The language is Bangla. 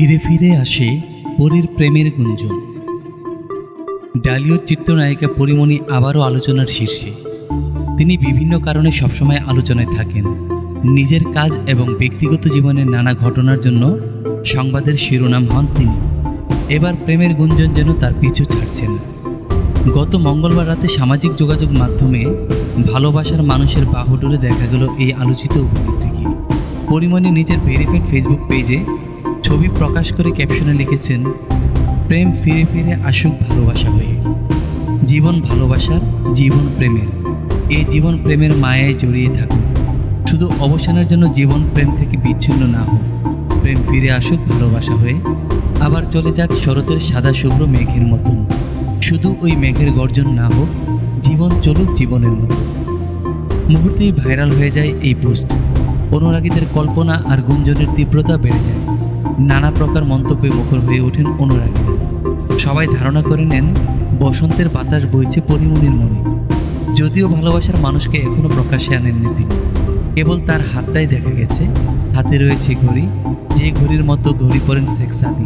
ফিরে ফিরে আসে পরীর প্রেমের গুঞ্জন। ডালিউড চিত্রনায়িকা পরীমণি আবারও আলোচনার শীর্ষে। তিনি বিভিন্ন কারণে সবসময় আলোচনায় থাকেন। নিজের কাজ এবং ব্যক্তিগত জীবনের নানা ঘটনার জন্য সংবাদের শিরোনাম হন তিনি। এবার প্রেমের গুঞ্জন যেন তার পিছু ছাড়ছে না। গত মঙ্গলবার রাতে সামাজিক যোগাযোগ মাধ্যমে ভালোবাসার মানুষের বাহুডোরে দেখা গেল এই আলোচিত অভিনেত্রীকে। পরীমণি নিজের ভেরিফাইড ফেসবুক পেজে ছবি প্রকাশ করে ক্যাপশনে লিখেছেন, প্রেম ফিরে ফিরে আসুক ভালোবাসা হয়ে। জীবন ভালোবাসার, জীবন প্রেমের, এই জীবন প্রেমের মায়ায় জড়িয়ে থাকুক। শুধু অবসানের জন্য জীবন প্রেম থেকে বিচ্ছিন্ন না হোক। প্রেম ফিরে আসুক ভালোবাসা হয়ে, আবার চলে যাক শরতের সাদা শুভ্র মেঘের মতন। শুধু ওই মেঘের গর্জন না হোক, জীবন চলুক জীবনের মতো। মুহূর্তেই ভাইরাল হয়ে যায় এই পোস্ট। অনুরাগীদের কল্পনা আর গুঞ্জনের তীব্রতা বেড়ে যায়। নানা প্রকার মন্তব্যে মুখর হয়ে ওঠেন অনুরাগীরা। সবাই ধারণা করে নেন বসন্তের বাতাস বইছে পরীমণির মনে। যদিও ভালোবাসার মানুষকে এখনও প্রকাশ্যে আনেননি তিনি। কেবল তার হাতটাই দেখা গেছে। হাতে রয়েছে ঘড়ি, যে ঘড়ির মতো ঘড়ি পরেন শেখ সাদী।